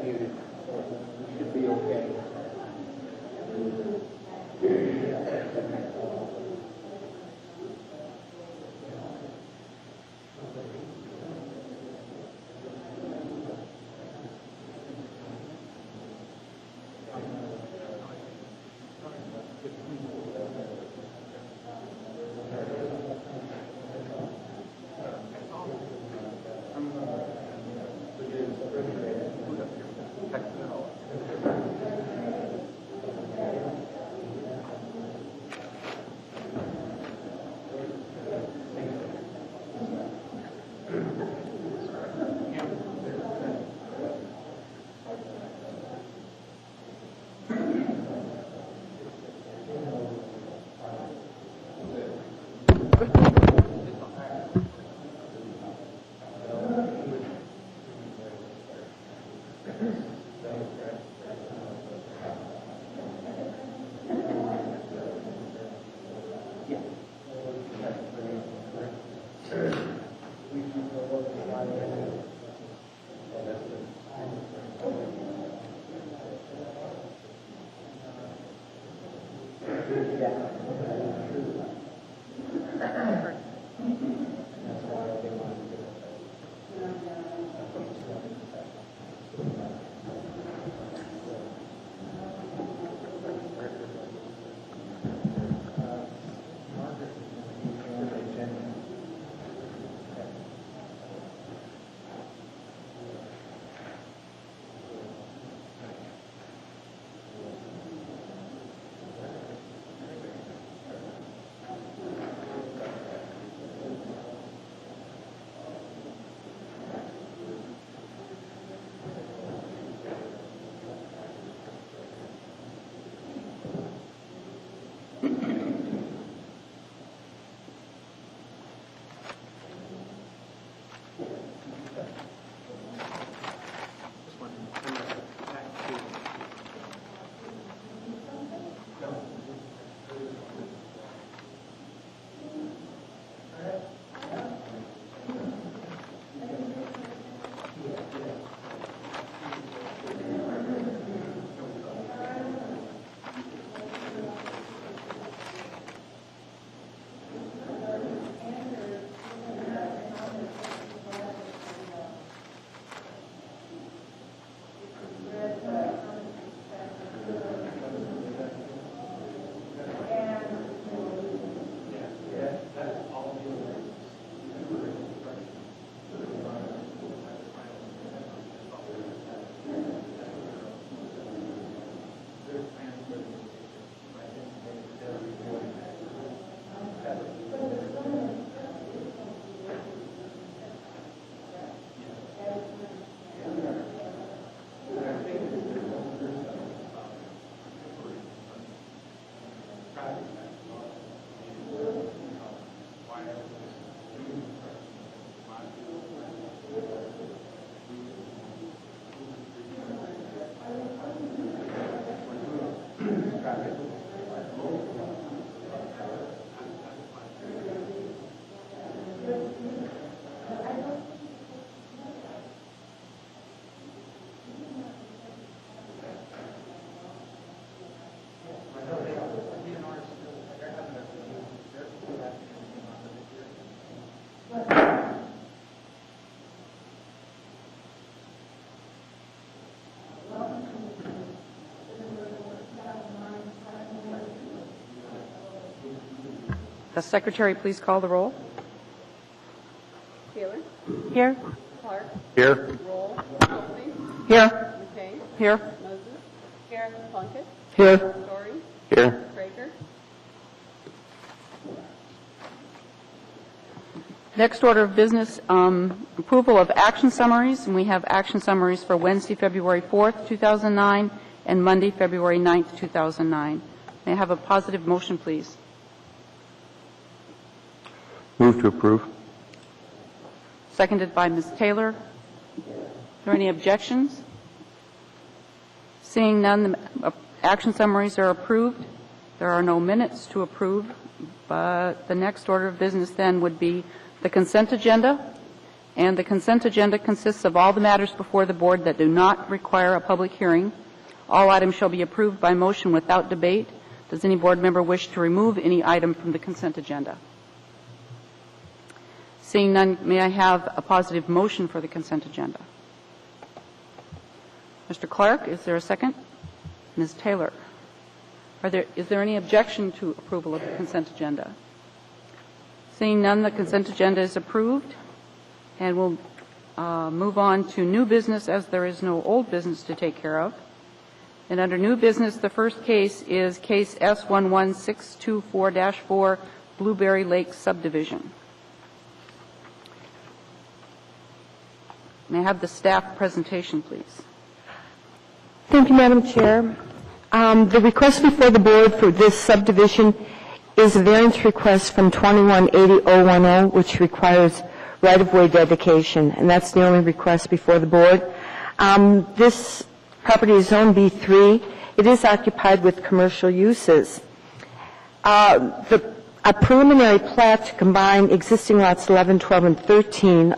executed, so we should be okay. The Secretary, please call the roll. Taylor? Here. Clark? Here. Roll. Kelsey? Here. McKay? Here. Moses? Here. Plunkett? Here. Story? Here. Straker? Next order of business, approval of action summaries, and we have action summaries for Wednesday, February 4th, 2009, and Monday, February 9th, 2009. May I have a positive motion, please? Move to approve. Seconded by Ms. Taylor. Are there any objections? Seeing none, the action summaries are approved. There are no minutes to approve, but the next order of business then would be the consent agenda. And the consent agenda consists of all the matters before the board that do not require a public hearing. All items shall be approved by motion without debate. Does any board member wish to remove any item from the consent agenda? Seeing none, may I have a positive motion for the consent agenda? Mr. Clark, is there a second? Ms. Taylor, is there any objection to approval of the consent agenda? Seeing none, the consent agenda is approved. And we'll move on to new business, as there is no old business to take care of. And under new business, the first case is case S11624-4, Blueberry Lake Subdivision. May I have the staff presentation, please? Thank you, Madam Chair. The request before the board for this subdivision is a variance request from 2180010, which requires right-of-way dedication, and that's the only request before the board. This property is Zone B3. It is occupied with commercial uses. A preliminary plat to combine existing lots 11, 12, and 13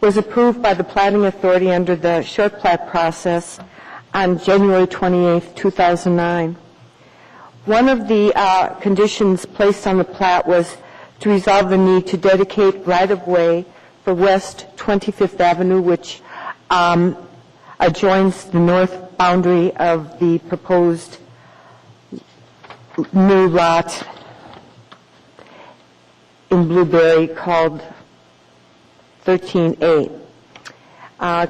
was approved by the Platting Authority under the short plat process on January 28, 2009. One of the conditions placed on the plat was to resolve the need to dedicate right-of-way for West 25th Avenue, which adjoins the north boundary of the proposed new lot in Blueberry called 13A.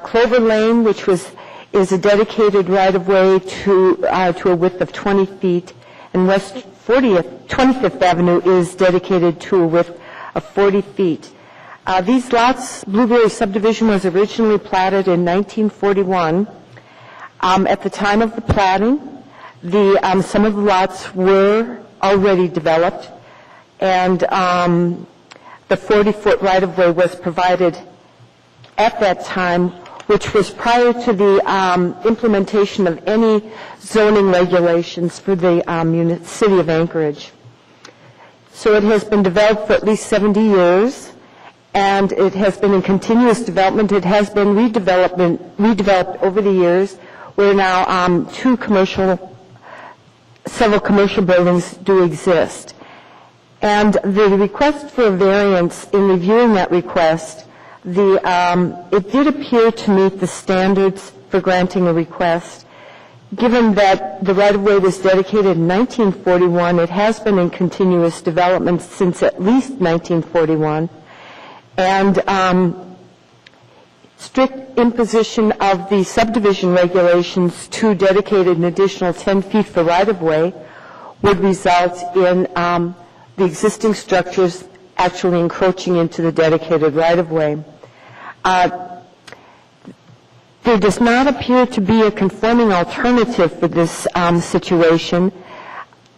Clover Lane, which is a dedicated right-of-way to a width of 20 feet, and West 25th Avenue is dedicated to a width of 40 feet. These lots, Blueberry subdivision was originally platted in 1941. At the time of the platting, some of the lots were already developed, and the 40-foot right-of-way was provided at that time, which was prior to the implementation of any zoning regulations for the city of Anchorage. So it has been developed for at least 70 years, and it has been in continuous development. It has been redeveloped over the years, where now several commercial buildings do exist. And the request for a variance, in reviewing that request, it did appear to meet the standards for granting a request. Given that the right-of-way was dedicated in 1941, it has been in continuous development since at least 1941, and strict imposition of the subdivision regulations to dedicate an additional 10 feet for right-of-way would result in the existing structures actually encroaching into the dedicated right-of-way. There does not appear to be a conforming alternative for this situation,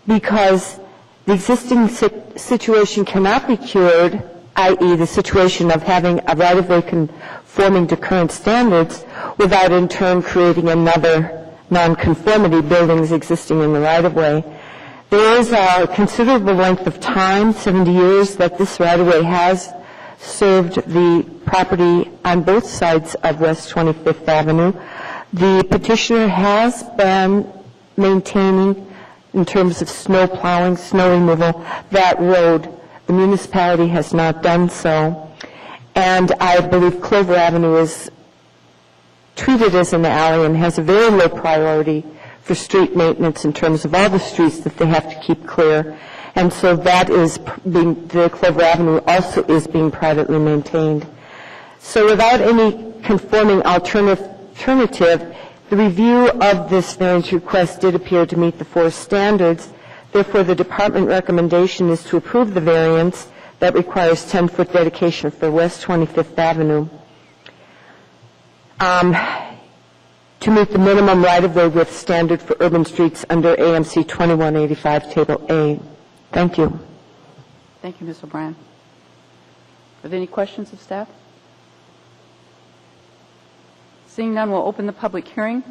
because the existing situation cannot be cured, i.e. the situation of having a right-of-way conforming to current standards, without in turn creating another nonconformity, buildings existing in the right-of-way. There is a considerable length of time, 70 years, that this right-of-way has served the property on both sides of West 25th Avenue. The petitioner has been maintaining, in terms of snow plowing, snow removal, that road. The municipality has not done so. And I believe Clover Avenue is treated as an alley and has a very low priority for street maintenance in terms of all the streets that they have to keep clear. And so that is the Clover Avenue also is being privately maintained. So without any conforming alternative, the review of this variance request did appear to meet the four standards. Therefore, the department recommendation is to approve the variance that requires 10-foot dedication for West 25th Avenue to meet the minimum right-of-way width standard for urban streets under AMC 2185, Table A. Thank you. Thank you, Ms. O'Brien. Are there any questions of staff? Seeing none, we'll open the public hearing.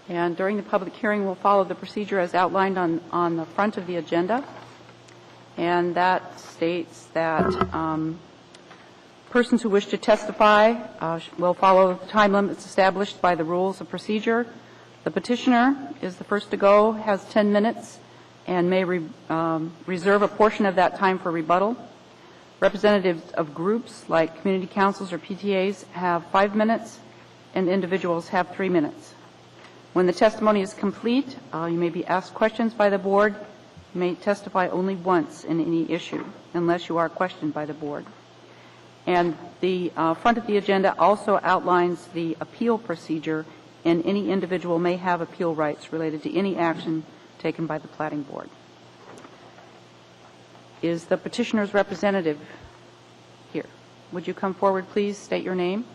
And during the public hearing, we'll follow the procedure as outlined on the front of the agenda. And that states that Persons who wish to testify will follow the time limits established by the rules of procedure. The petitioner is the first to go, has 10 minutes, and may reserve a portion of that time for rebuttal. Representatives of groups like community councils or PTAs have 5 minutes, and individuals have 3 minutes. When the testimony is complete, you may be asked questions by the board. You may testify only once in any issue, unless you are questioned by the board. And the front of the agenda also outlines the appeal procedure, and any individual may have appeal rights related to any action taken by the Platting Board. Is the petitioner's representative here? Would you come forward, please? State your name.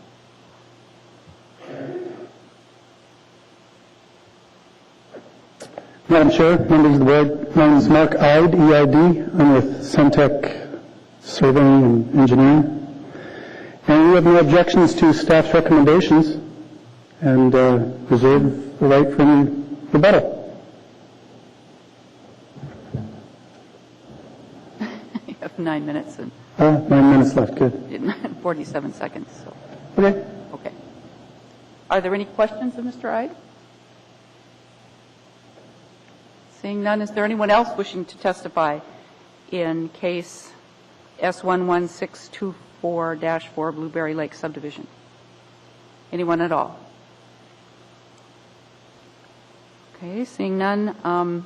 Madam Chair, members of the board, my name is Mark Eid, E-I-D. I'm with Centec Surveying and Engineering. And we have no objections to staff's recommendations and reserve the right for any rebuttal. You have 9 minutes and 9 minutes left, good. 47 seconds. So. Okay. Okay. Are there any questions of Mr. Eid? Seeing none, is there anyone else wishing to testify in case S11624-4 Blueberry Lake subdivision? Anyone at all? Okay, seeing none,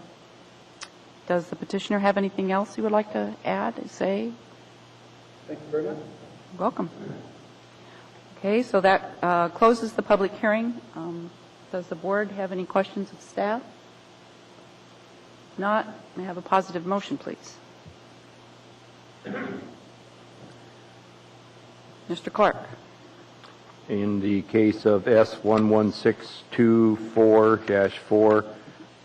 does the petitioner have anything else he would like to add, say? Thank you very much. Welcome. Okay, so that closes the public hearing. Does the board have any questions of staff? If not, may I have a positive motion, please? Mr. Clark. In the case of S11624-4,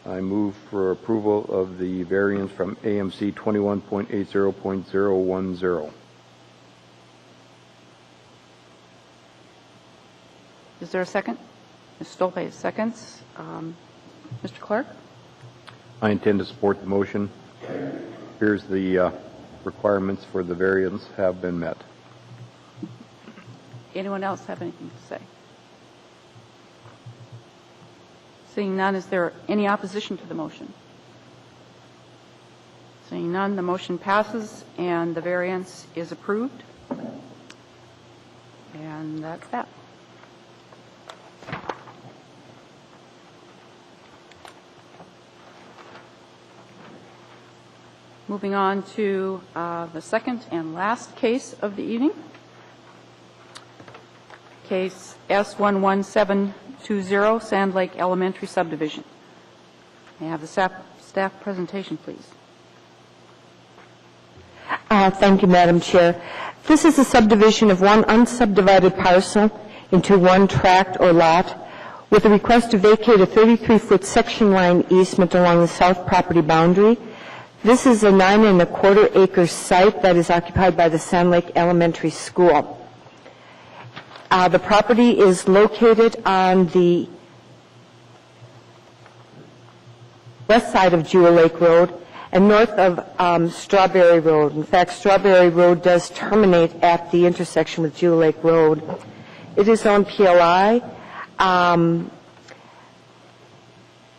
I move for approval of the variance from AMC 21.80.010. Is there a second? Ms. Stolpe seconds. Mr. Clark? I intend to support the motion. Here's the requirements for the variance have been met. Anyone else have anything to say? Seeing none, is there any opposition to the motion? Seeing none, the motion passes and the variance is approved. And that's that. Moving on to the second and last case of the evening. Case S11720, Sand Lake Elementary Subdivision. May I have the staff presentation, please? Thank you, Madam Chair. This is a subdivision of one unsubdivided parcel into one tract or lot with a request to vacate a 33-foot section line easement along the south property boundary. This is a 9¼ acre site that is occupied by the Sand Lake Elementary School. The property is located on the west side of Jewel Lake Road and north of Strawberry Road. In fact, Strawberry Road does terminate at the intersection with Jewel Lake Road. It is on PLI.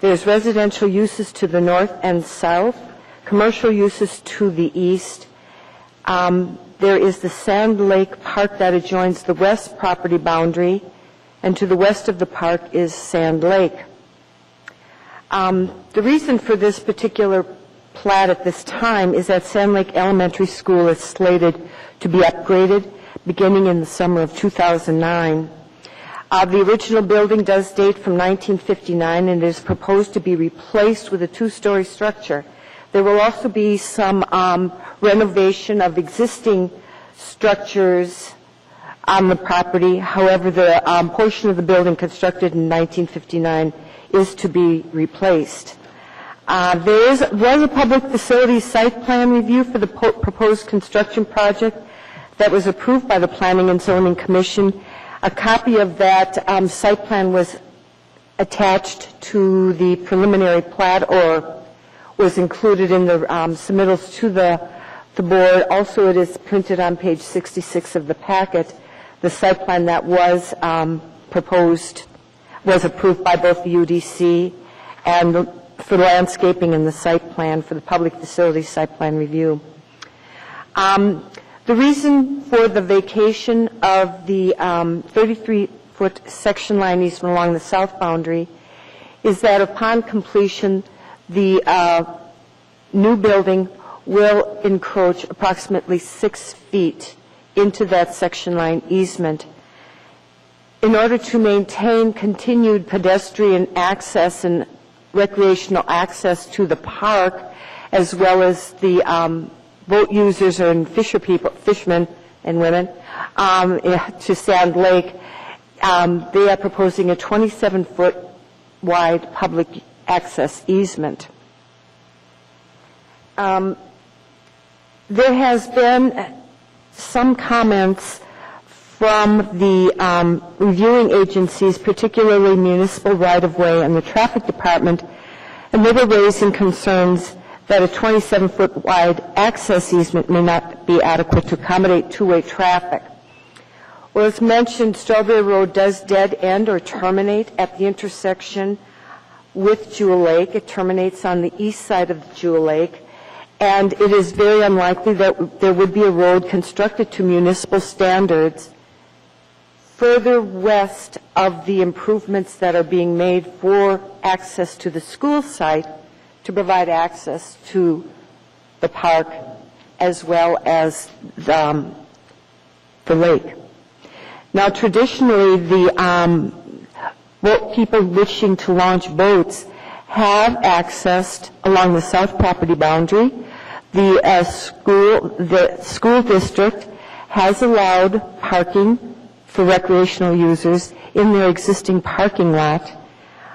There's residential uses to the north and south, commercial uses to the east. There is the Sand Lake Park that adjoins the west property boundary, and to the west of the park is Sand Lake. The reason for this particular plat at this time is that Sand Lake Elementary School is slated to be upgraded beginning in the summer of 2009. The original building does date from 1959 and is proposed to be replaced with a 2-story structure. There will also be some renovation of existing structures on the property. However, the portion of the building constructed in 1959 is to be replaced. There was a public facilities site plan review for the proposed construction project that was approved by the Planning and Zoning Commission. A copy of that site plan was attached to the preliminary plat, or was included in the submittals to the the board. Also, it is printed on page 66 of the packet, the site plan that was proposed, was approved by both the UDC and for landscaping and the site plan for the public facilities site plan review. The reason for the vacation of the 33-foot section line easement along the south boundary is that upon completion, the new building will encroach approximately 6 feet into that section line easement. In order to maintain continued pedestrian access and recreational access to the park, as well as the boat users and fishermen and women to Sand Lake, they are proposing a 27-foot wide public access easement. There has been some comments from the reviewing agencies, particularly Municipal Right-of-Way and the Traffic Department, and they were raising concerns that a 27-foot wide access easement may not be adequate to accommodate two-way traffic. Well, as mentioned, Strawberry Road does dead end or terminate at the intersection with Jewel Lake. It terminates on the east side of the Jewel Lake, and it is very unlikely that there would be a road constructed to municipal standards further west of the improvements that are being made for access to the school site to provide access to the park as well as the lake. Now, traditionally, the people wishing to launch boats have accessed along the south property boundary. The school district has allowed parking for recreational users in their existing parking lot.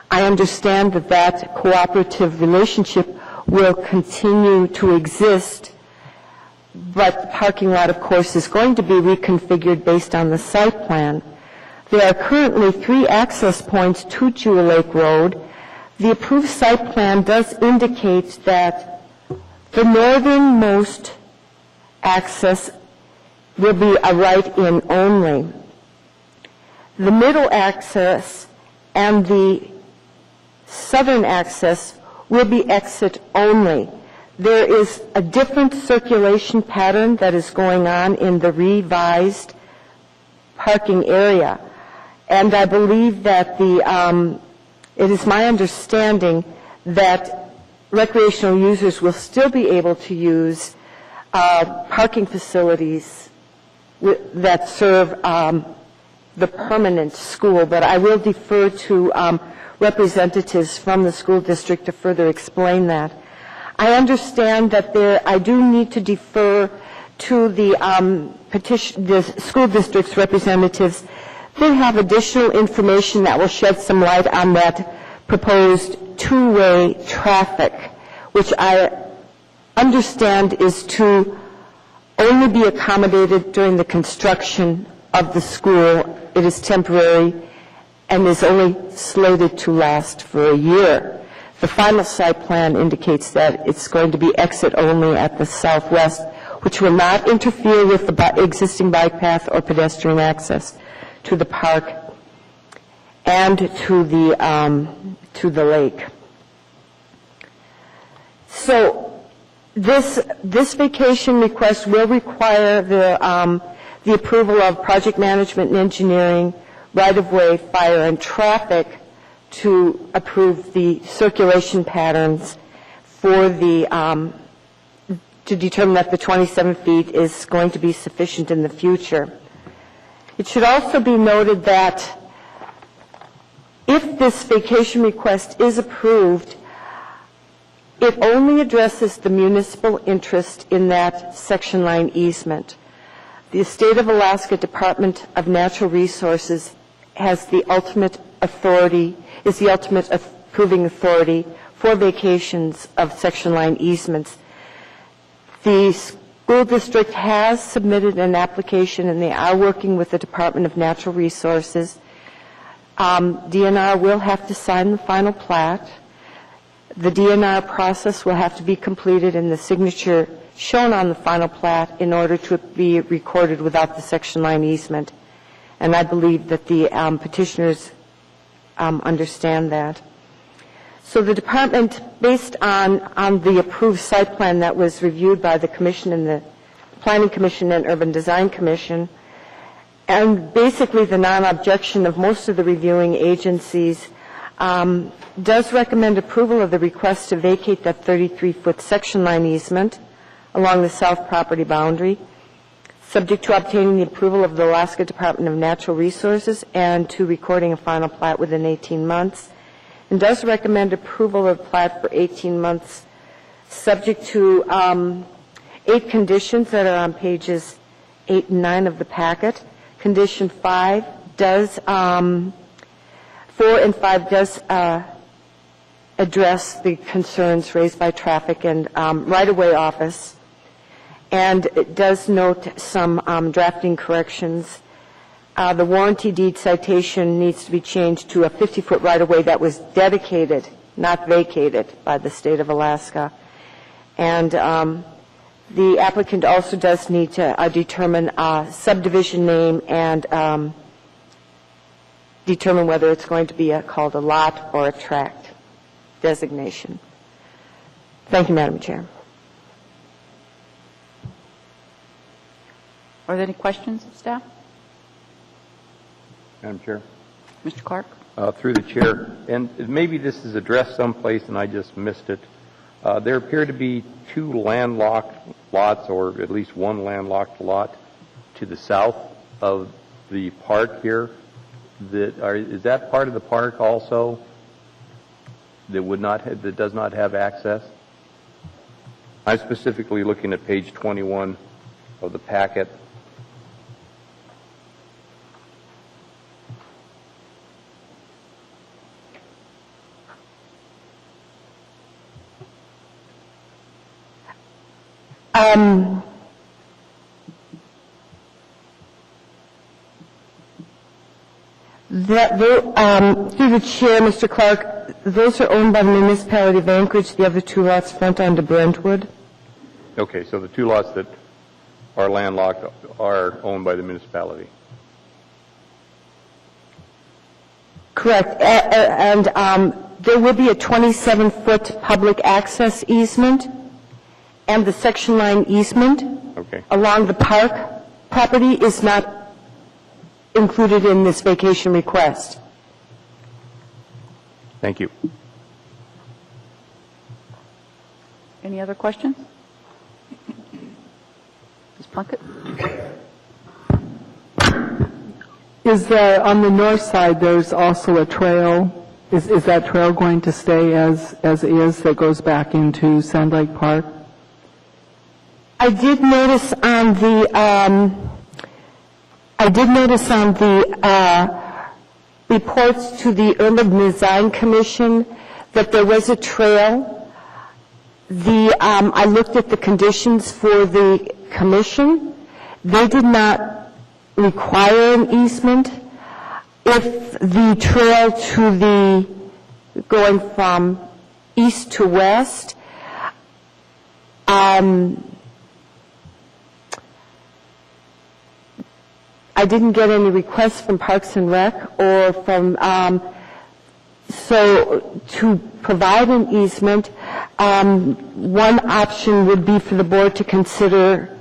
I understand that that cooperative relationship will continue to exist, but the parking lot, of course, is going to be reconfigured based on the site plan. There are currently 3 access points to Jewel Lake Road. The approved site plan does indicate that the northernmost access will be a right-in only. The middle access and the southern access will be exit only. There is a different circulation pattern that is going on in the revised parking area. And I believe that it is my understanding that recreational users will still be able to use parking facilities that serve the permanent school, but I will defer to representatives from the school district to further explain that. I understand that I do need to defer to the school district's representatives. They have additional information that will shed some light on that proposed two-way traffic, which I understand is to only be accommodated during the construction of the school. It is temporary and is only slated to last for a year. The final site plan indicates that it's going to be exit only at the southwest, which will not interfere with the existing bike path or pedestrian access to the park and to the lake. So this vacation request will require the approval of project management and engineering, right-of-way, fire, and traffic to approve the circulation patterns for to determine that the 27 feet is going to be sufficient in the future. It should also be noted that if this vacation request is approved, it only addresses the municipal interest in that section line easement. The State of Alaska Department of Natural Resources has the ultimate authority, is the ultimate approving authority for vacations of section line easements. The school district has submitted an application, and they are working with the Department of Natural Resources. DNR will have to sign the final plat. The DNR process will have to be completed, and the signature shown on the final plat in order to be recorded without the section line easement. And I believe that the petitioners understand that. So the department, based on the approved site plan that was reviewed by the Commission and the Planning Commission and Urban Design Commission, and basically the non-objection of most of the reviewing agencies, does recommend approval of the request to vacate that 33-foot section line easement along the south property boundary, subject to obtaining the approval of the Alaska Department of Natural Resources and to recording a final plat within 18 months, and does recommend approval of plat for 18 months, subject to 8 conditions that are on pages 8 and 9 of the packet. Condition 5 does, 4 and 5 does address the concerns raised by traffic and right-of-way office, and it does note some drafting corrections. The warranty deed citation needs to be changed to a 50-foot right-of-way that was dedicated, not vacated, by the state of Alaska. And the applicant also does need to determine subdivision name and determine whether it's going to be called a lot or a tract designation. Thank you, Madam Chair. Are there any questions of staff? Madam Chair. Mr. Clark? Through the chair, and maybe this is addressed someplace and I just missed it. There appear to be 2 landlocked lots, or at least 1 landlocked lot to the south of the park here. Is that part of the park also that does not have access? I'm specifically looking at page 21 of the packet. Through the chair, Mr. Clark, those are owned by the municipality of Anchorage. The other 2 lots front onto Brentwood. Okay, so the 2 lots that are landlocked are owned by the municipality. Correct. And there will be a 27-foot public access easement and the section line easement along the park property is not included in this vacation request. Thank you. Any other questions? Ms. Plunkett? Is there, on the north side, there's also a trail? Is that trail going to stay as is that goes back into Sand Lake Park? I did notice on the reports to the Urban Design Commission that there was a trail. I looked at the conditions for the commission. They did not require an easement. If the trail to the going from east to west, I didn't get any requests from Parks and Rec or from, so to provide an easement, one option would be for the board to consider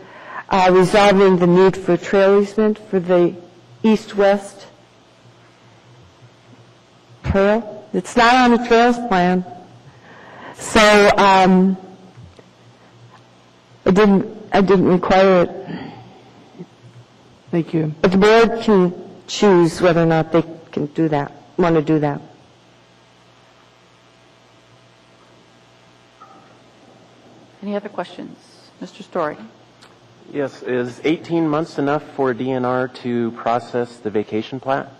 resolving the need for a trail easement for the east-west trail. It's not on the trails plan. So I didn't require it. Thank you. But the board can choose whether or not they can do that, want to do that. Any other questions? Mr. Story? Yes. Is 18 months enough for DNR to process the vacation plat?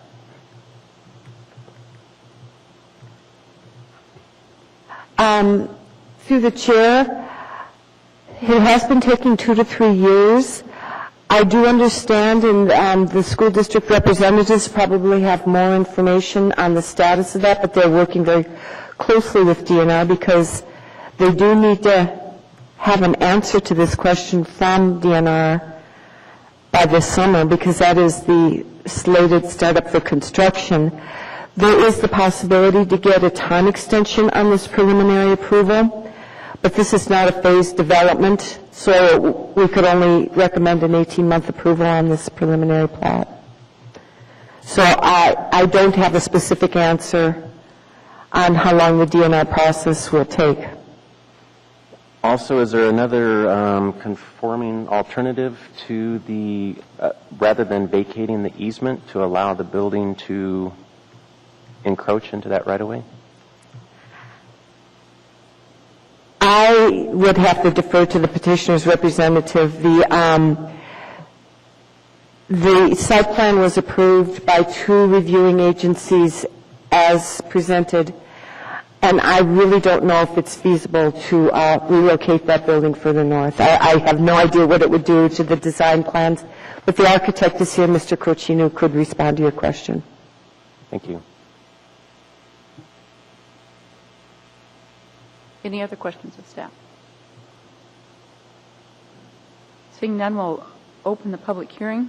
Through the chair, it has been taking 2 to 3 years. I do understand, and the school district representatives probably have more information on the status of that, but they're working very closely with DNR because they do need to have an answer to this question from DNR by this summer, because that is the slated startup for construction. There is the possibility to get a time extension on this preliminary approval, but this is not a phased development, so we could only recommend an 18-month approval on this preliminary plat. So I don't have a specific answer on how long the DNR process will take. Also, is there another conforming alternative to the, rather than vacating the easement, to allow the building to encroach into that right-of-way? I would have to defer to the petitioner's representative. The site plan was approved by 2 reviewing agencies as presented, and I really don't know if it's feasible to relocate that building further north. I have no idea what it would do to the design plans, but the architect is here, Mr. Crocino, could respond to your question. Thank you. Any other questions of staff? Seeing none, we'll open the public hearing.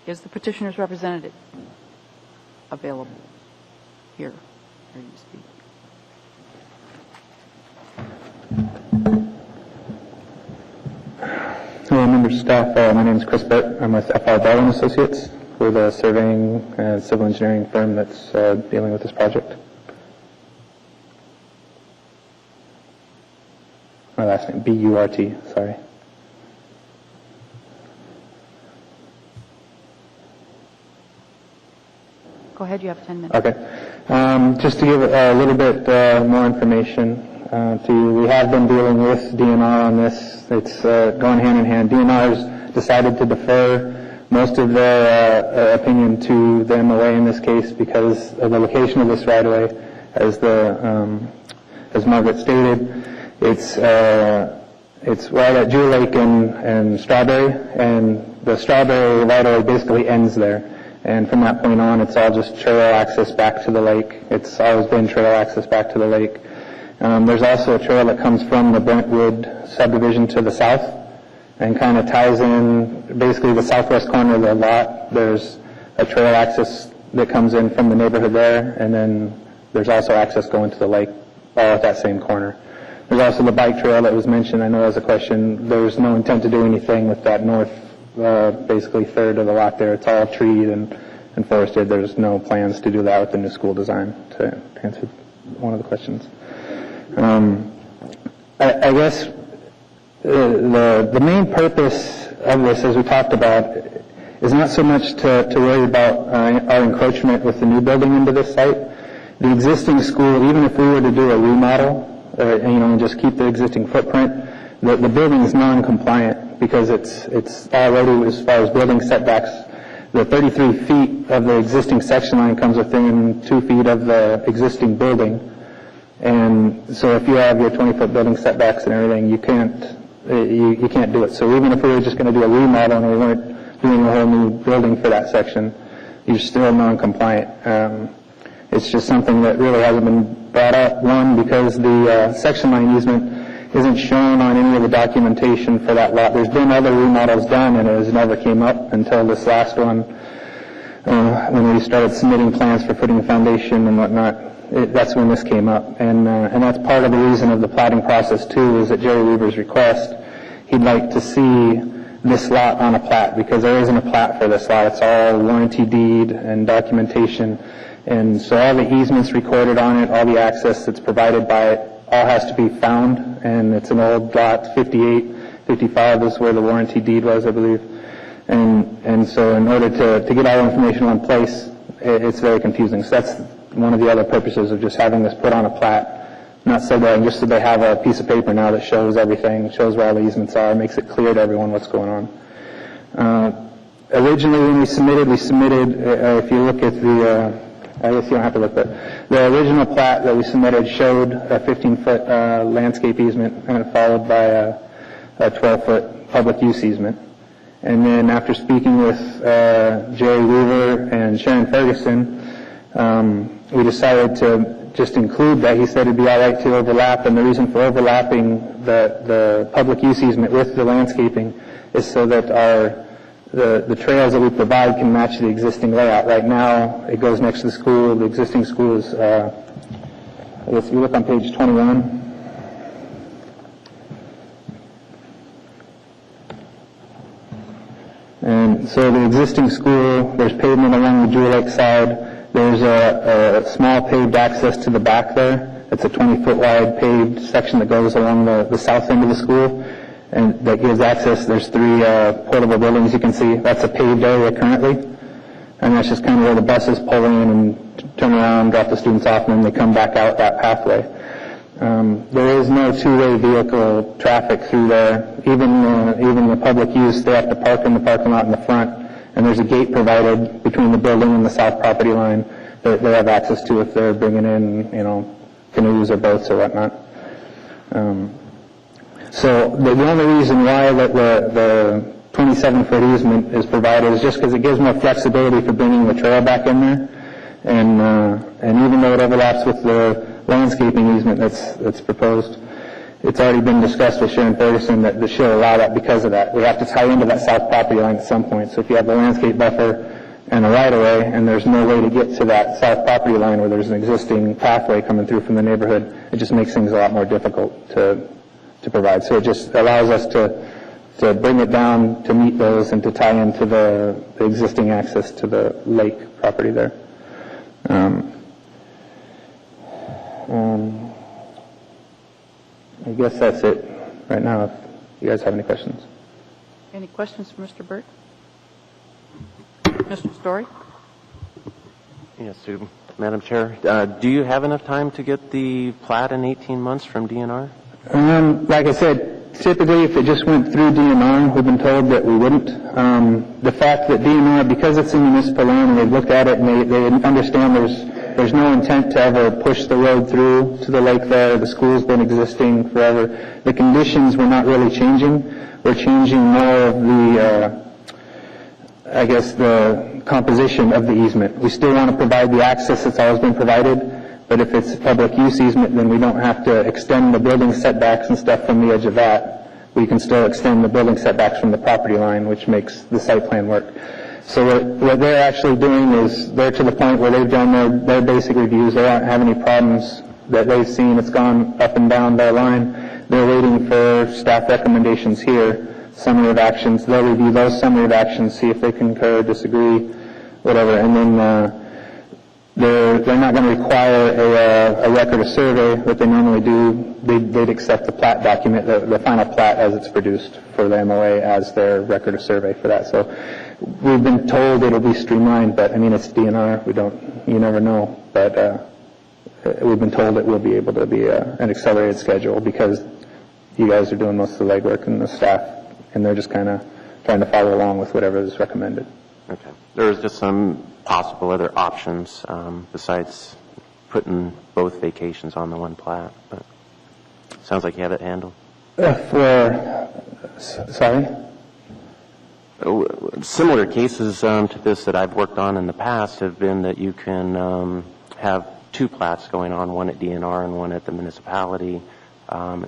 Is the petitioner's representative available here? Here you speak. Hello, members of staff. My name is Chris Burt. I'm with FR Bell & Associates. We're the surveying and civil engineering firm that's dealing with this project. My last name, B-U-R-T, sorry. Go ahead, you have 10 minutes. Okay. Just to give a little bit more information to you, we have been dealing with DNR on this. It's going hand in hand. DNR's decided to defer most of their opinion to the MOA in this case because of the location of this right-of-way. As Margaret stated, it's right at Jewel Lake and Strawberry, and the Strawberry right-of-way basically ends there. And from that point on, it's all just trail access back to the lake. It's always been trail access back to the lake. There's also a trail that comes from the Brentwood subdivision to the south and kind of ties in basically the southwest corner of the lot. There's a trail access that comes in from the neighborhood there, and then there's also access going to the lake all at that same corner. There's also the bike trail that was mentioned. I know that was a question. There's no intent to do anything with that north basically third of the lot there. It's all treed and forested. There's no plans to do that with the new school design, to answer one of the questions. I guess the main purpose of this, as we talked about, is not so much to worry about our encroachment with the new building into this site. The existing school, even if we were to do a remodel, and just keep the existing footprint, the building is non-compliant because it's already, as far as building setbacks, the 33 feet of the existing section line comes within 2 feet of the existing building. And so if you have your 20-foot building setbacks and everything, you can't do it. So even if we were just going to do a remodel and we weren't doing a whole new building for that section, you're still non-compliant. It's just something that really hasn't been brought up, one, because the section line easement isn't shown on any of the documentation for that lot. There's been other remodels done, and it has never came up until this last one, when we started submitting plans for putting a foundation and whatnot. That's when this came up, and that's part of the reason of the platting process too. Is at Jerry Weaver's request, he'd like to see this lot on a plat, because there isn't a plat for this lot. It's all warranty deed and documentation, and so all the easements recorded on it, all the access that's provided by it, all has to be found, and it's an old lot, 58, 55 is where the warranty deed was, I believe. And so in order to get all information in one place, it's very confusing. So that's one of the other purposes of just having this put on a plat, not so that just so they have a piece of paper now that shows everything, shows where all the easements are, makes it clear to everyone what's going on. Originally when we submitted, if you look at the I guess you don't have to look, but the original plat that we submitted showed a 15-foot landscape easement, followed by a 12-foot public use easement. And then after speaking with Jerry Weaver and Sharon Ferguson, we decided just include that. He said it'd be all right to overlap, and the reason for overlapping the public use easement with the landscaping is so that the trails that we provide can match the existing layout. Right now, it goes next to the school. The existing school is, I guess if you look on page 21, and so the existing school, there's pavement along the Jewel Lake side. There's a small paved access to the back there. It's a 20-foot wide paved section that goes along the south end of the school, and that gives access. There's 3 portable buildings you can see. That's a paved area currently, and that's just kind of where the buses pull in and turn around, drop the students off, and then they come back out that pathway. There is no two-way vehicle traffic through there. Even the public use, they have to park in the parking lot in the front, and there's a gate provided between the building and the south property line that they have access to if they're bringing in, canoes or boats or whatnot. So the only reason why the 27-foot easement is provided is just because it gives more flexibility for bringing the trail back in there, and even though it overlaps with the landscaping easement that's proposed, it's already been discussed with Sharon Ferguson that she'll allow that because of that. We have to tie into that south property line at some point. So if you have the landscape buffer and a right-of-way, and there's no way to get to that south property line where there's an existing pathway coming through from the neighborhood, it just makes things a lot more difficult to provide. So it just allows us to bring it down to meet those and to tie into the existing access to the lake property there. I guess that's it right now, if you guys have any questions. Any questions for Mr. Burt? Mr. Story? Yes, Madam Chair. Do you have enough time to get the plat in 18 months from DNR? Like I said, typically if it just went through DNR, we've been told that we wouldn't. The fact that DNR, because it's in municipal land, and they've looked at it and they understand there's no intent to ever push the road through to the lake there. The school's been existing forever. The conditions were not really changing. We're changing more of the composition of the easement. We still want to provide the access that's always been provided, but if it's a public use easement, then we don't have to extend the building setbacks and stuff from the edge of that. We can still extend the building setbacks from the property line, which makes the site plan work. So what they're actually doing is they're to the point where they've done their basic reviews. They don't have any problems that they've seen. It's gone up and down their line. They're waiting for staff recommendations here, summary of actions. They'll review those summary of actions, see if they concur, disagree, whatever, and then they're not going to require a record of survey. What they normally do, they'd accept the plat document, the final plat as it's produced for the MOA as their record of survey for that. So we've been told it'll be streamlined, but I mean, it's DNR. You never know. But we've been told it will be able to be an accelerated schedule because you guys are doing most of the legwork and the staff, and they're just kind of trying to follow along with whatever is recommended. Okay. There's just some possible other options besides putting both vacations on the one plat, but sounds like you have it handled. Sorry? Similar cases to this that I've worked on in the past have been that you can have 2 plats going on, one at DNR and one at the municipality,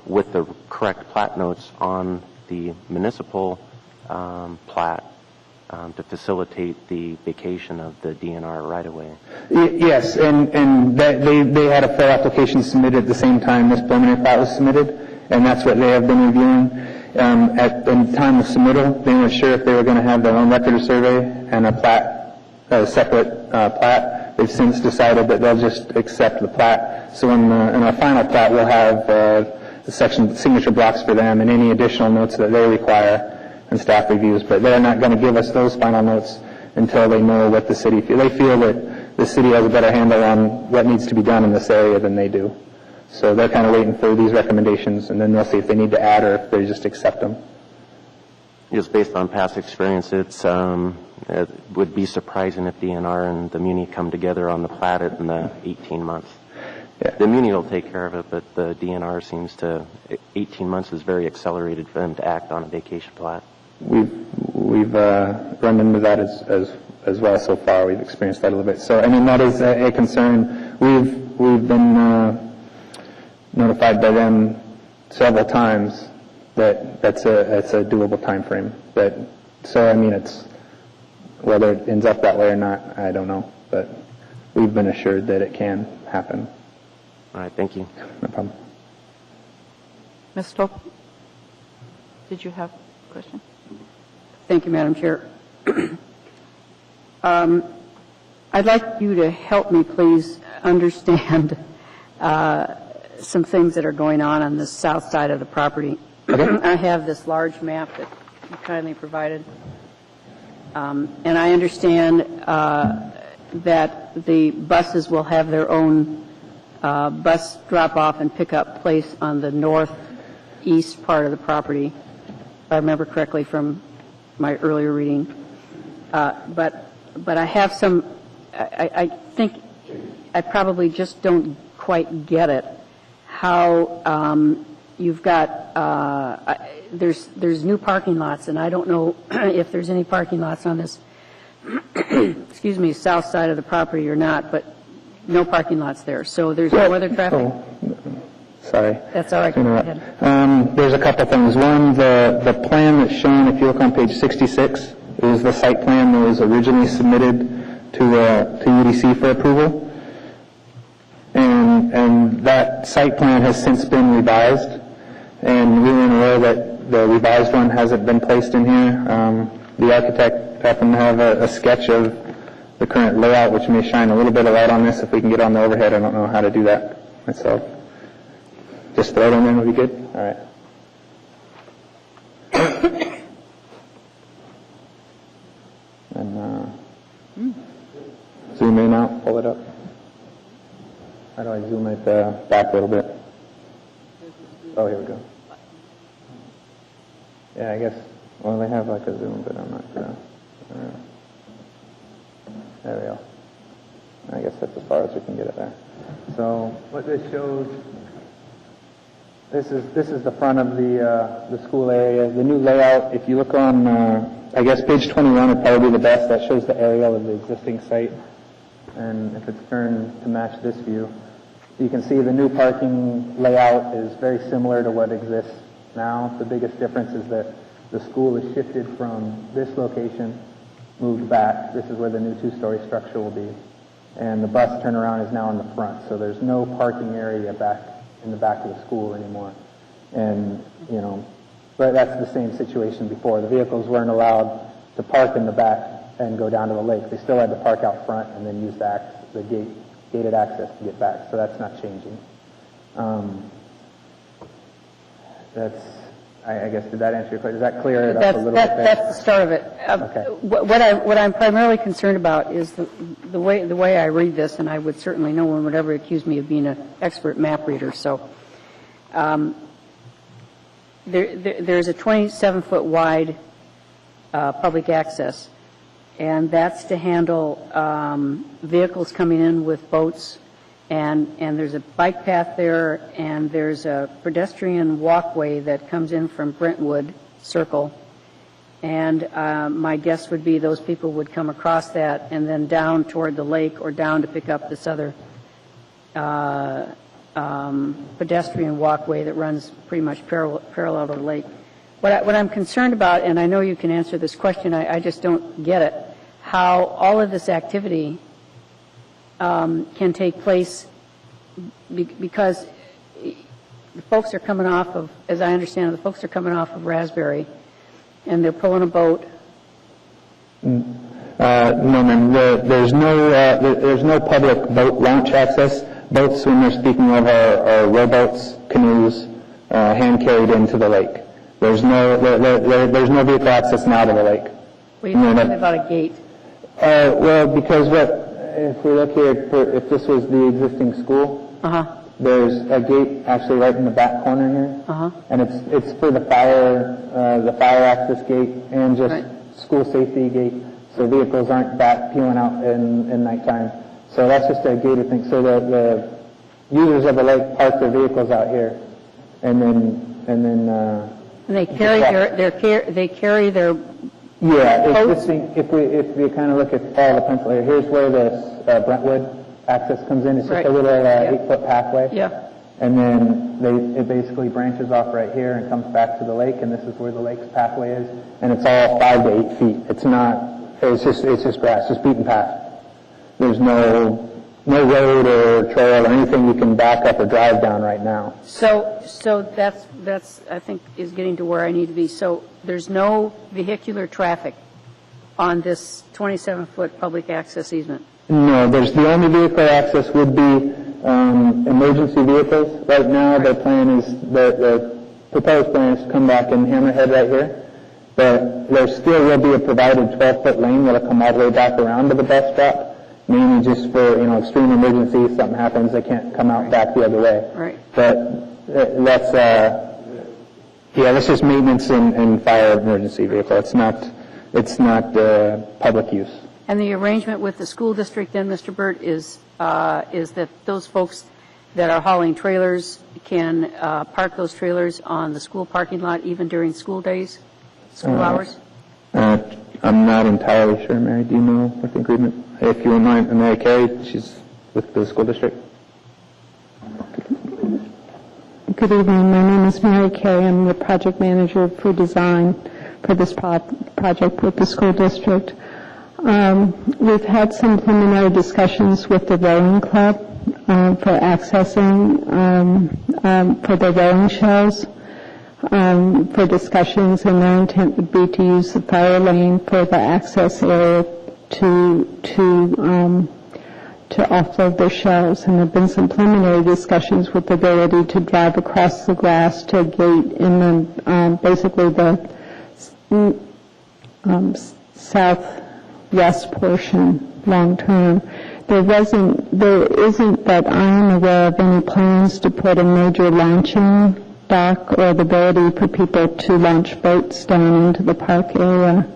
with the correct plat notes on the municipal plat to facilitate the vacation of the DNR right-of-way. Yes, and they had a full application submitted at the same time this preliminary plat was submitted, and that's what they have been reviewing. At the time of submittal, they weren't sure if they were going to have their own record of survey and a separate plat. They've since decided that they'll just accept the plat. So in our final plat, we'll have the section signature blocks for them and any additional notes that they require and staff reviews. But they're not going to give us those final notes until they know what the city feels. They feel that the city has a better handle on what needs to be done in this area than they do. So they're kind of waiting for these recommendations, and then they'll see if they need to add or if they just accept them. Just based on past experience, it would be surprising if DNR and the Muni come together on the plat in the 18 months. Yeah. The Muni will take care of it, but the DNR seems to, 18 months is very accelerated for them to act on a vacation plat. We've run into that as well so far. We've experienced that a little bit. So, I mean, that is a concern. we've been notified by them several times that that's a doable time frame. So I mean, it's whether it ends up that way or not, I don't know, but we've been assured that it can happen. All right, thank you. No problem. Ms. Stoll, did you have a question? Thank you, Madam Chair. I'd like you to help me, please, understand some things that are going on the south side of the property. I have this large map that you kindly provided, and I understand that the buses will have their own bus drop-off and pick-up place on the northeast part of the property, if I remember correctly from my earlier reading. But I have some, I think I probably just don't quite get it, how you've got, there's new parking lots, and I don't know if there's any parking lots on this, excuse me, south side of the property or not, but no parking lots there. So there's no other traffic? Oh, sorry. That's all right. Go ahead. There's a couple things. One, the plan that's shown, if you look on page 66, is the site plan that was originally submitted to UDC for approval. And that site plan has since been revised, and we were aware that the revised one hasn't been placed in here. The architect happened to have a sketch of the current layout, which may shine a little bit of light on this if we can get on the overhead. I don't know how to do that myself. Just throw it in there would be good? All right. And zoom in out, pull it up. How do I zoom it back a little bit? Oh, here we go. Yeah, I guess, well, they have like a zoom, but I'm not sure. There we go. I guess that's as far as we can get it there. So what this shows, this is the front of the school area. The new layout, if you look on, I guess page 21 would probably be the best. That shows the aerial of the existing site. And if it's turned to match this view, you can see the new parking layout is very similar to what exists now. The biggest difference is that the school is shifted from this location, moved back. This is where the new two-story structure will be. And the bus turnaround is now in the front, so there's no parking area back in the back of the school anymore. And, you know, but that's the same situation before. The vehicles weren't allowed to park in the back and go down to the lake. They still had to park out front and then use the gated access to get back, so that's not changing. I guess, did that answer your question? Is that clear it up a little bit? That's the start of it. Okay. What I'm primarily concerned about is the way I read this, and I would certainly no one would ever accuse me of being an expert map reader. So there's a 27-foot wide public access, and that's to handle vehicles coming in with boats. And there's a bike path there, and there's a pedestrian walkway that comes in from Brentwood Circle. And my guess would be those people would come across that and then down toward the lake or down to pick up this other pedestrian walkway that runs pretty much parallel to the lake. What I'm concerned about, and I know you can answer this question, I just don't get it, how all of this activity can take place because the folks are coming off of, as I understand it, the folks are coming off of Raspberry and they're pulling a boat. No, ma'am. There's no public boat launch access. Boats, when they're speaking of, are rowboats, canoes, hand carried into the lake. There's no vehicle access now to the lake. Well, you're talking about a gate. Well, because if we look here, if this was the existing school, there's a gate actually right in the back corner here, and it's for the fire access gate and just school safety gate, so vehicles aren't back peeling out in nighttime. So that's just a gated thing. So the users of the lake park their vehicles out here, and then they carry their yeah. If we kind of look at all the pencil here, here's where this Brentwood access comes in. It's just Right. a little Yeah. 8-foot pathway. Yeah. And then it basically branches off right here and comes back to the lake, and this is where the lake's pathway is. And it's all 5 to 8 feet. It's just grass, just beaten path. There's no road or trail or anything you can back up or drive down right now. So that's, I think, is getting to where I need to be. So there's no vehicular traffic on this 27-foot public access easement? No, the only vehicle access would be emergency vehicles. Right now, the proposed plan is to come back in Hammerhead right here. But there still will be a provided 12-foot lane that'll come all the way back around to the bus stop, mainly just for, extreme emergency. If something happens, they can't come out back the other way. Right. But that's just maintenance and fire emergency vehicle. It's not public use. And the arrangement with the school district then, Mr. Burt, is that those folks that are hauling trailers can park those trailers on the school parking lot even during school days, school hours? I'm not entirely sure, Mary. Do you know what the agreement? If you wouldn't mind, Mary Carey, she's with the school district. Good evening. My name is Mary Carey. I'm the project manager for design for this project with the school district. We've had some preliminary discussions with the rowing club for accessing for the rowing shows for discussions, and their intent would be to use the fire lane for the access area to offload their shells. And there have been some preliminary discussions with the ability to drive across the grass to a gate in the basically the southwest portion long term. There isn't that I'm aware of any plans to put a major launching dock or the ability for people to launch boats down into the park area.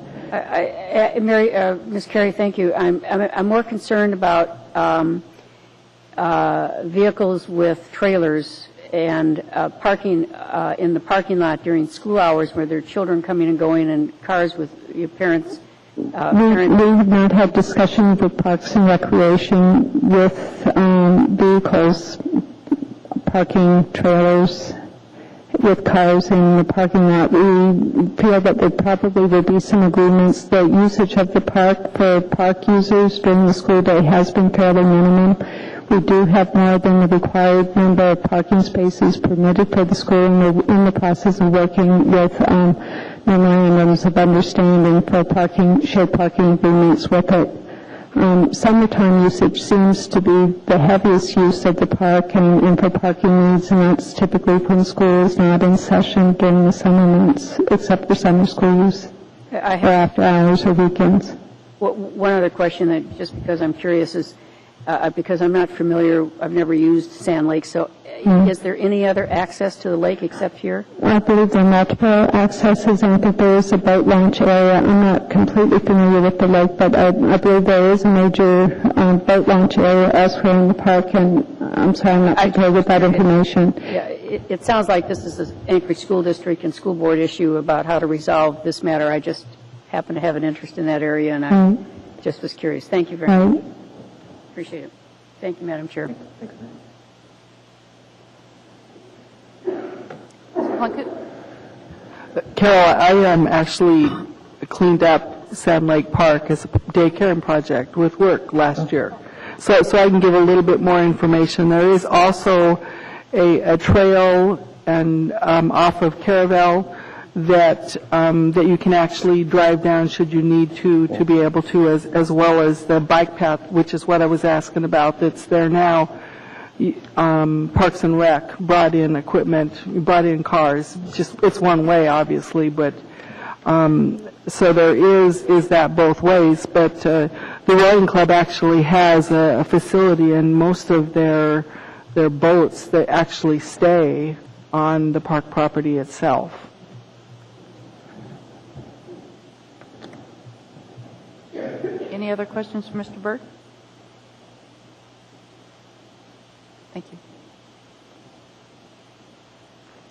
Ms. Carey, thank you. I'm more concerned about vehicles with trailers and parking in the parking lot during school hours where there are children coming and going and cars with your parents. We have not had discussions with Parks and Recreation with vehicles parking trailers with cars in the parking lot. We feel that there probably will be some agreements. The usage of the park for park users during the school day has been fairly minimum. We do have more than the required number of parking spaces permitted for the school, and we're in the process of working with memorandums of understanding for shared parking agreements with it. Summertime usage seems to be the heaviest use of the park and for parking needs, and that's typically when school is not in session during the summer months, except for summer school use or after hours or weekends. One other question, that just because I'm curious, is because I'm not familiar, I've never used Sand Lake, so is there any other access to the lake except here? I believe there are multiple accesses, and I think there is a boat launch area. I'm not completely familiar with the lake, but I believe there is a major boat launch area elsewhere in the park, and I'm sorry, I'm not familiar with that information. Yeah, it sounds like this is the Anchorage School District and School Board issue about how to resolve this matter. I just happen to have an interest in that area, and I just was curious. Thank you very much. Appreciate it. Thank you, Madam Chair. Plunkett? Carol, I actually cleaned up Sand Lake Park as a day caring project with work last year. So I can give a little bit more information. There is also a trail and off of Caravel that you can actually drive down should you need to be able to, as well as the bike path, which is what I was asking about, that's there now. Parks and Rec brought in equipment, brought in cars. Just it's one way, obviously, but so there is that both ways. But the rowing club actually has a facility, and most of their boats that actually stay on the park property itself. Any other questions for Mr. Burt? Thank you.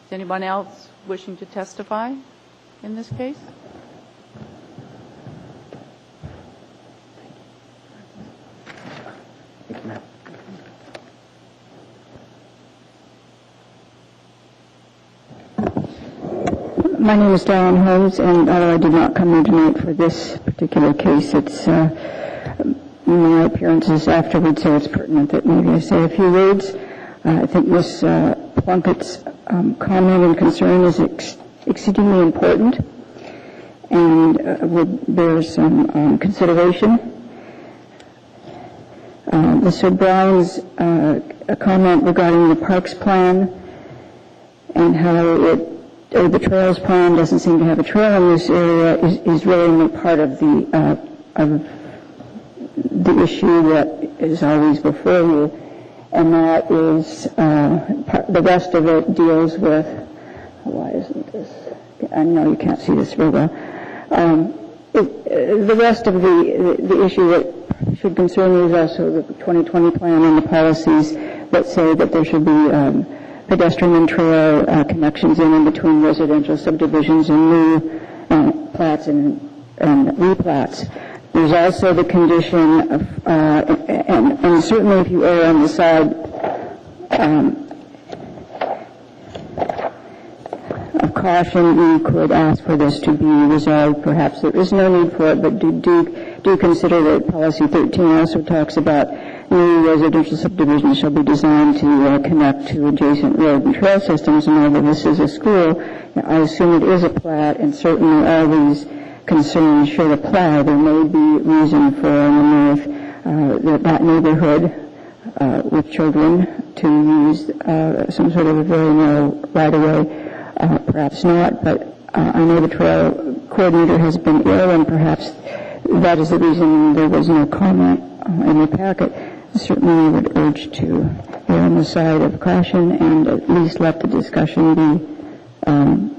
Is anyone else wishing to testify in this case? My name is Darren Holmes, and although I did not come in tonight for this particular case, it's my appearances afterwards, so it's pertinent that maybe I say a few words. I think Ms. Plunkett's comment and concern is exceedingly important and would bear some consideration. Mr. Brown's comment regarding the parks plan and how the trails plan doesn't seem to have a trail in this area is really only part of the issue that is always before you, and that is the rest of it deals with, why isn't this, I know you can't see this very well, the rest of the issue that should concern you is also the 2020 plan and the policies that say that there should be pedestrian and trail connections in between residential subdivisions and new plats and replats. There's also the condition of, and certainly if you err on the side of caution, you could ask for this to be resolved. Perhaps there is no need for it, but do consider that Policy 13 also talks about new residential subdivisions shall be designed to connect to adjacent road and trail systems, and although this is a school, I assume it is a plat, and certainly all these concerns should apply. There may be reason for that neighborhood with children to use some sort of a very narrow right-of-way. Perhaps not, but I know the trail coordinator has been ill, and perhaps that is the reason there was no comment in the packet. Certainly we would urge to err on the side of caution and at least let the discussion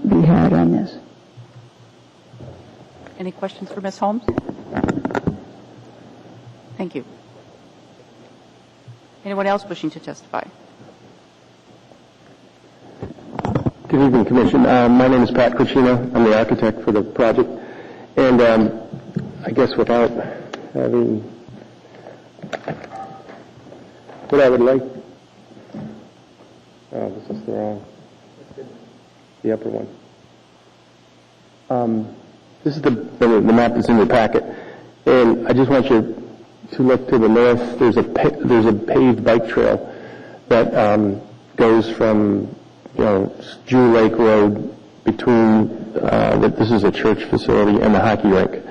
be had on this. Any questions for Ms. Holmes? Thank you. Anyone else wishing to testify? Good evening, Commission. My name is Pat Cucina. I'm the architect for the project. And I guess without having what I would like, this is the upper one. This is the map that's in your packet. And I just want you to look to the north. There's a paved bike trail that goes from Jewel Lake Road between, this is a church facility, and the hockey rink.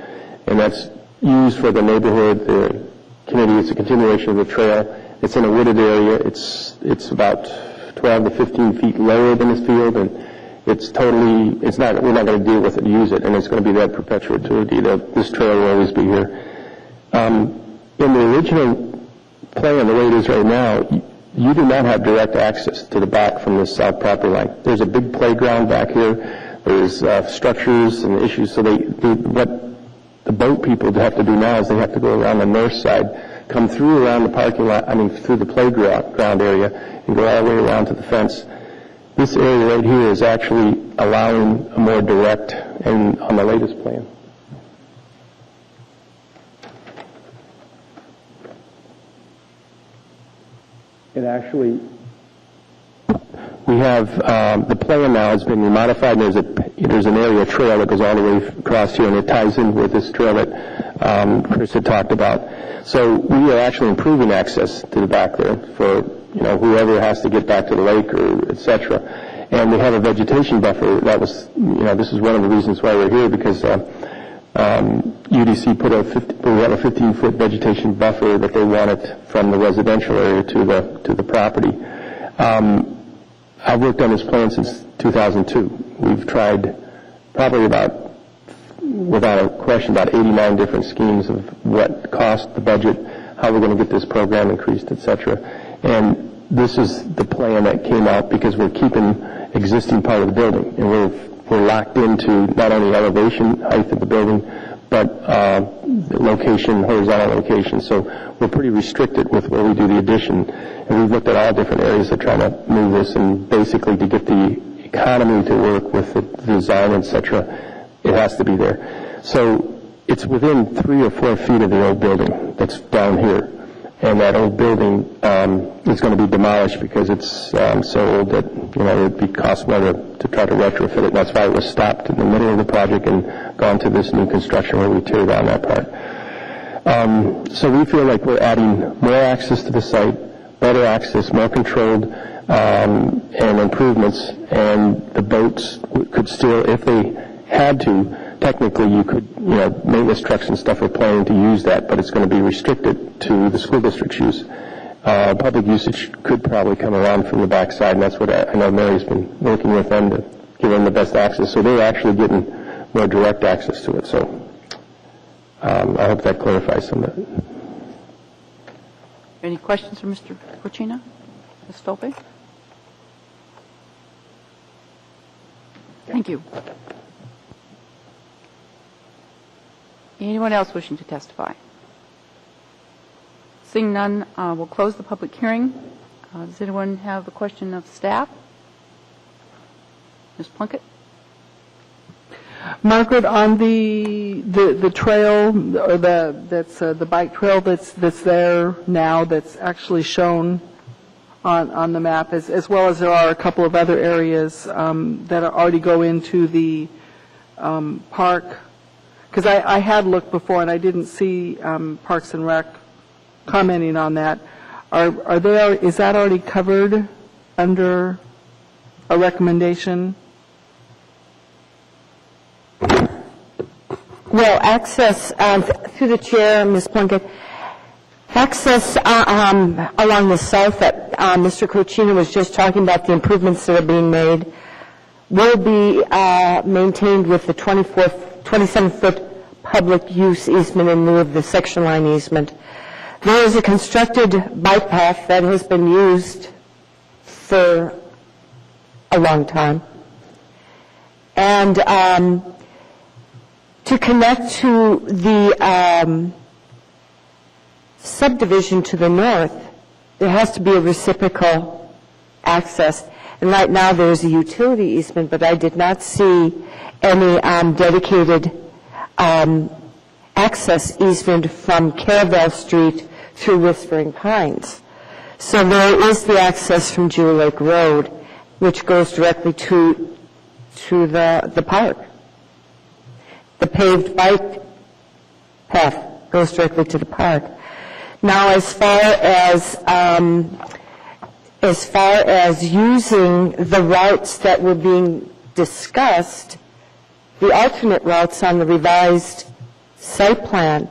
And that's used for the neighborhood, the community. It's a continuation of the trail. It's in a wooded area. It's about 12 to 15 feet lower than this field, and we're not going to deal with it, use it, and it's going to be that perpetuity. This trail will always be here. In the original plan, the way it is right now, you do not have direct access to the back from this south property line. There's a big playground back here. There's structures and issues. So what the boat people have to do now is they have to go around the north side, come through around the parking lot, through the playground area, and go all the way around to the fence. This area right here is actually allowing a more direct, and on the latest plan. It actually, we have, the plan now has been modified, and there's an area trail that goes all the way across here, and it ties in with this trail that Chris had talked about. So we are actually improving access to the back there for, whoever has to get back to the lake or et cetera. And we have a vegetation buffer. That was, this is one of the reasons why we're here, because UDC we have a 15-foot vegetation buffer that they wanted from the residential area to the property. I've worked on this plan since 2002. We've tried probably without a question, about 89 different schemes of what cost the budget, how we're going to get this program increased, et cetera. And this is the plan that came out because we're keeping existing part of the building, and we're locked into not only elevation height of the building, but location, horizontal location. So we're pretty restricted with where we do the addition. And we've looked at all different areas of trying to move this, and basically to get the economy to work with the design, et cetera, it has to be there. So it's within 3 or 4 feet of the old building that's down here. and that old building is going to be demolished because it's so old that, it would cost more to try to retrofit it. And that's why it was stopped in the middle of the project and gone to this new construction where we tear down that part. So we feel like we're adding more access to the site, better access, more controlled, and improvements, and the boats could still, if they had to, technically you could, maintenance trucks and stuff are planning to use that, but it's going to be restricted to the school district's use. Public usage could probably come around from the backside, and that's what I know Mary's been working with them to give them the best access. So they're actually getting more direct access to it. So I hope that clarifies some of it. Any questions for Mr. Cucina? Ms. Stolpe? Thank you. Anyone else wishing to testify? Seeing none, we'll close the public hearing. Does anyone have a question of staff? Ms. Plunkett? Margaret, on the trail, or that's the bike trail that's there now, that's actually shown on the map, as well as there are a couple of other areas that already go into the park. Because I had looked before and I didn't see Parks and Rec commenting on that. Is that already covered under a recommendation? Well, access, through the chair, Ms. Plunkett, access along the south that Mr. Cucina was just talking about, the improvements that are being made, will be maintained with the 27-foot public use easement in lieu of the section line easement. There is a constructed bike path that has been used for a long time. And to connect to the subdivision to the north, there has to be a reciprocal access. And right now there's a utility easement, but I did not see any dedicated access easement from Caravel Street through Whispering Pines. So there is the access from Jewel Lake Road, which goes directly to the park. The paved bike path goes directly to the park. Now, as far as using the routes that were being discussed, the alternate routes on the revised site plan,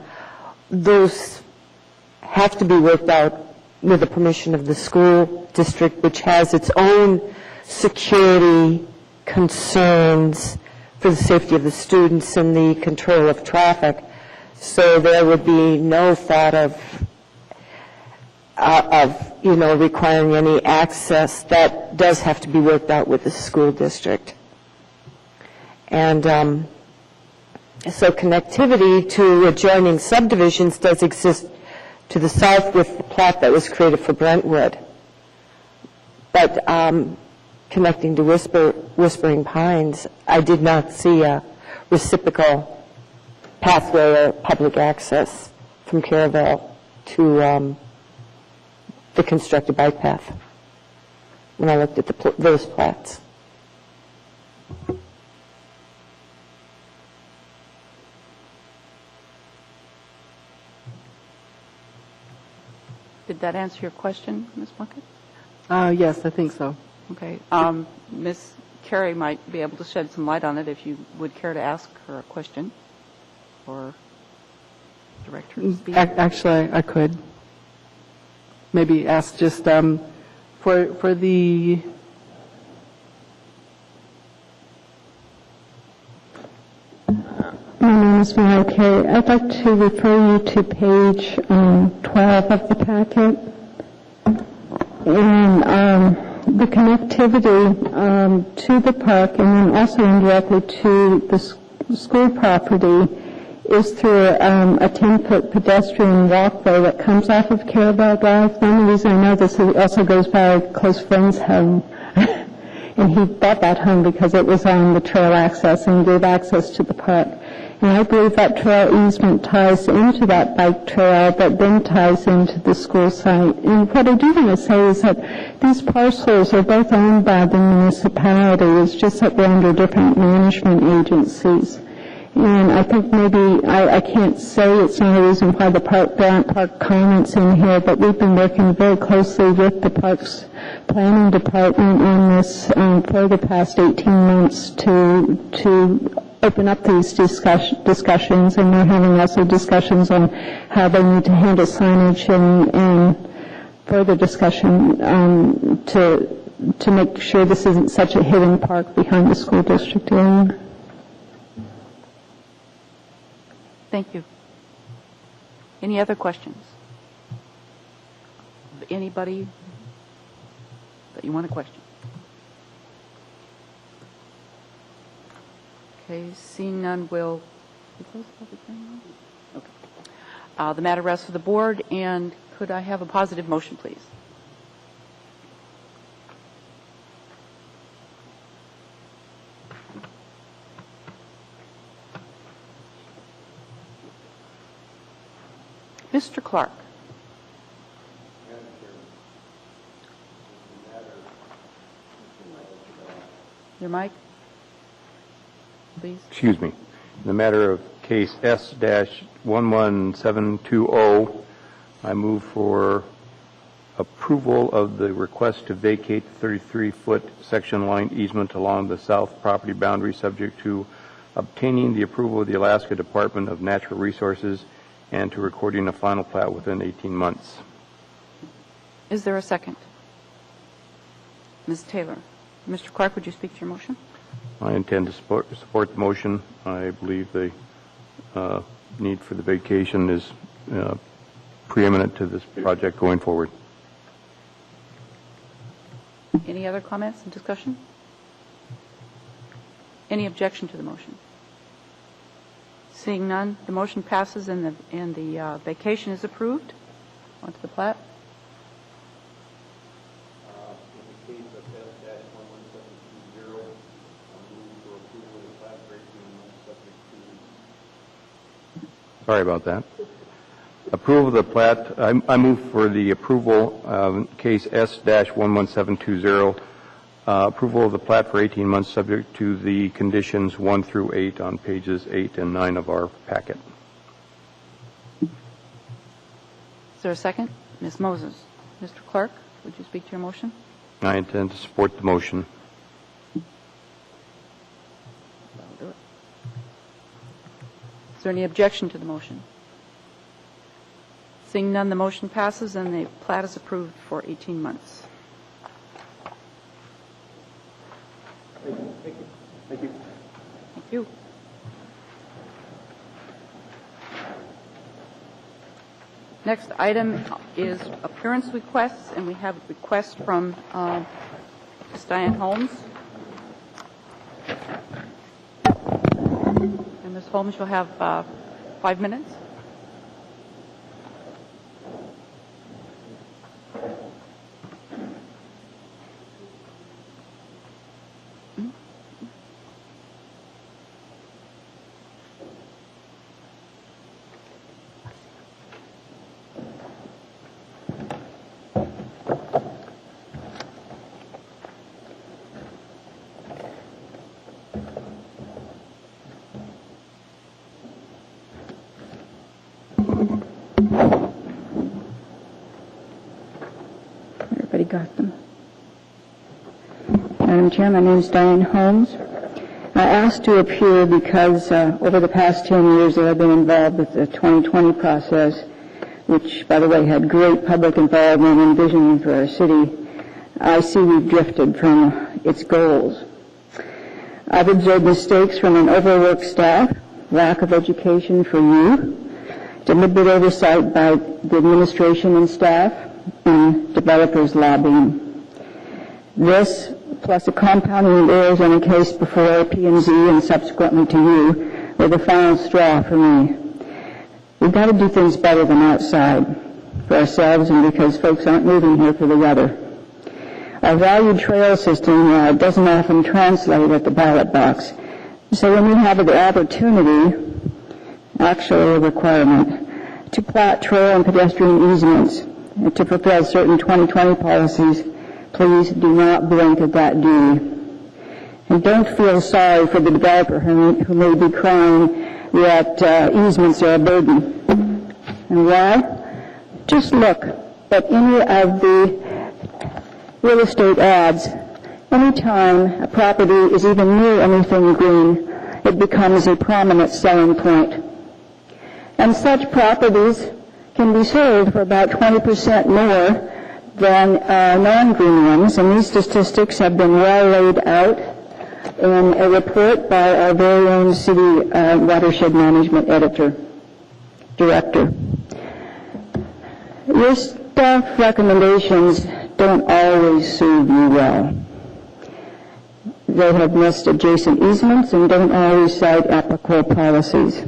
those have to be worked out with the permission of the school district, which has its own security concerns for the safety of the students and the control of traffic. So there would be no thought of requiring any access. That does have to be worked out with the school district. And so connectivity to adjoining subdivisions does exist to the south with the plat that was created for Brentwood. But connecting to Whispering Pines, I did not see a reciprocal pathway or public access from Caravel to the constructed bike path when I looked at those plats. Did that answer your question, Ms. Plunkett? Yes, I think so. Okay. Ms. Carey might be able to shed some light on it if you would care to ask her a question or direct her to speak. Actually, I could. Maybe ask just for the... My name is Mary Kay. I'd like to refer you to page 12 of the packet. And the connectivity to the park and then also indirectly to the school property is through a 10-foot pedestrian walkway that comes off of Caravel Drive. The only reason I know this is it also goes by a close friend's home. And he bought that home because it was on the trail access and gave access to the park. And I believe that trail easement ties into that bike trail that then ties into the school site. And what I do want to say is that these parcels are both owned by the municipality. It's just that they're under different management agencies. And I think maybe, I can't say it's not a reason why there aren't park comments in here, but we've been working very closely with the Parks Planning Department on this for the past 18 months to open up these discussions, and we're having also discussions on how they need to handle signage and further discussion to make sure this isn't such a hidden park behind the school district area. Thank you. Any other questions? Anybody that you want to question? Okay, seeing none, will we close the public hearing now? Okay. The matter rests with the board, and could I have a positive motion, please? Mr. Clark. Your mic, please. Excuse me. In the matter of case S-11720, I move for approval of the request to vacate the 33-foot section line easement along the south property boundary, subject to obtaining the approval of the Alaska Department of Natural Resources and to recording a final plat within 18 months. Is there a second? Ms. Taylor. Mr. Clark, would you speak to your motion? I intend to support the motion. I believe the need for the vacation is preeminent to this project going forward. Any other comments and discussion? Any objection to the motion? Seeing none, the motion passes and the vacation is approved. On to the plat. In the case of S-11720, I move for approval of the plat for 18 months subject to... Sorry about that. Approval of the plat. I move for the approval of case S-11720. Approval of the plat for 18 months subject to the conditions 1 through 8 on pages 8 and 9 of our packet. Is there a second? Ms. Moses. Mr. Clark, would you speak to your motion? I intend to support the motion. That'll do it. Is there any objection to the motion? Seeing none, the motion passes and the plat is approved for 18 months. Thank you. Thank you. Next item is appearance requests, and we have a request from Ms. Diane Holmes. And Ms. Holmes, you'll have 5 minutes. Everybody got them? Madam Chair, my name is Diane Holmes. I asked to appear because over the past 10 years that I've been involved with the 2020 process, which, by the way, had great public involvement and vision for our city, I see we've drifted from its goals. I've observed mistakes from an overworked staff, lack of education for you, deliberate oversight by the administration and staff, and developers lobbying. This, plus a compounding of errors in a case before P&Z and subsequently to you, were the final straw for me. We've got to do things better than outside, for ourselves and because folks aren't moving here for the weather. Our valued trail system doesn't often translate at the ballot box. So when we have the opportunity actually a requirement, to plat trail and pedestrian easements to fulfill certain 2020 policies. Please do not blanket that duty. And don't feel sorry for the developer who may be crying that easements are a burden. And why? Just look at any of the real estate ads. Anytime a property is even near anything green, it becomes a prominent selling point. And such properties can be sold for about 20% more than non-green ones, and these statistics have been well laid out in a report by our very own city watershed management director. Your staff recommendations don't always serve you well. They have missed adjacent easements and don't always cite applicable policies.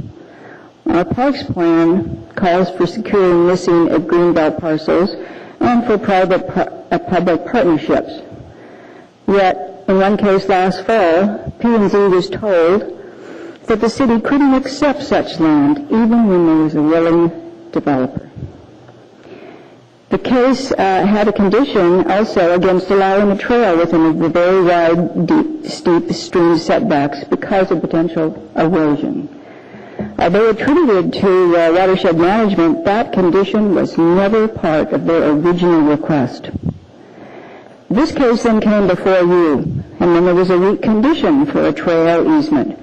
Our parks plan calls for securing missing at greenbelt parcels and for public partnerships. Yet, in one case last fall, P&Z was told that the city couldn't accept such land even when there was a willing developer. The case had a condition also against allowing a trail within the very wide, steep stream setbacks because of potential erosion. Although attributed to watershed management, that condition was never part of their original request. This case then came before you, and then there was a weak condition for a trail easement.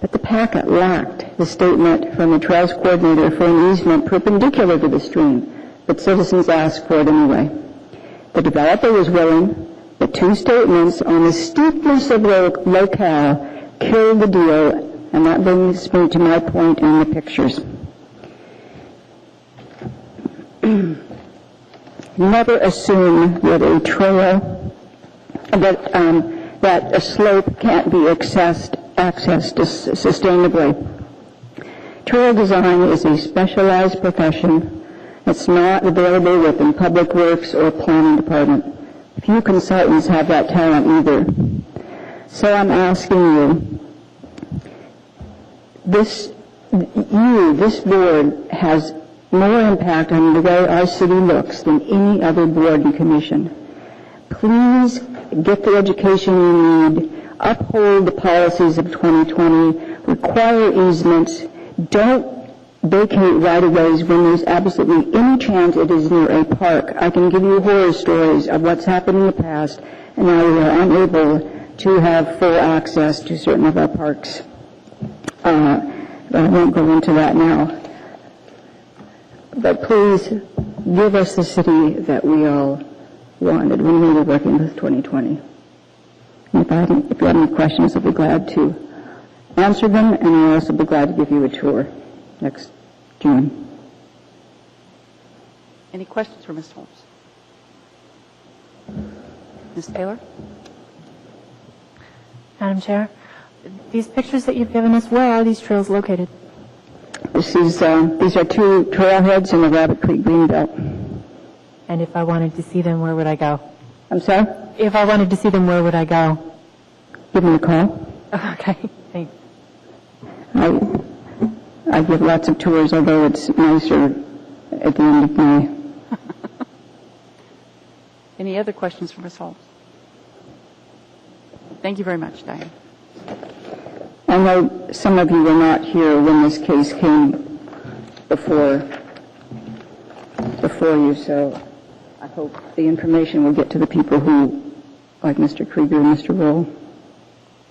But the packet lacked the statement from the trails coordinator for an easement perpendicular to the stream, but citizens asked for it anyway. The developer was willing, but two statements on the steepness of the locale killed the deal, and that brings me to my point in the pictures. Never assume that a trail, that a slope can't be accessed sustainably. Trail design is a specialized profession. It's not available within Public Works or Planning Department. Few consultants have that talent either. So I'm asking you, this board has more impact on the way our city looks than any other board and commission. Please get the education you need, uphold the policies of 2020, require easements, don't vacate right-of-ways when there's absolutely any chance it is near a park. I can give you horror stories of what's happened in the past, and now we are unable to have full access to certain of our parks. I won't go into that now. But please give us the city that we all wanted when we were working with 2020. And if you have any questions, I'll be glad to answer them, and I'll also be glad to give you a tour next June. Any questions for Ms. Holmes? Ms. Taylor? Madam Chair, these pictures that you've given us, where are these trails located? These are two trailheads in the Rabbit Creek Greenbelt. And if I wanted to see them, where would I go? I'm sorry? If I wanted to see them, where would I go? Give me a call. Okay, thanks. I give lots of tours, although it's nicer at the end of May. Any other questions for Ms. Holmes? Thank you very much, Diane. I know some of you were not here when this case came before you, so I hope the information will get to the people who, like Mr. Krieger and Mr. Roll.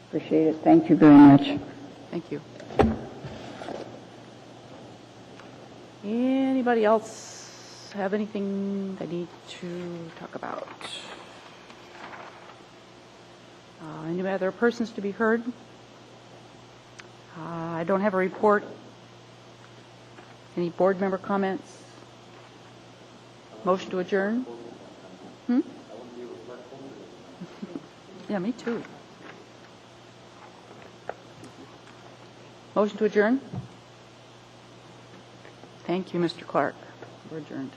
Appreciate it. Thank you very much. Thank you. Anybody else have anything they need to talk about? Any other persons to be heard? I don't have a report. Any board member comments? Motion to adjourn? Yeah, me too. Motion to adjourn? Thank you, Mr. Clark. We're adjourned.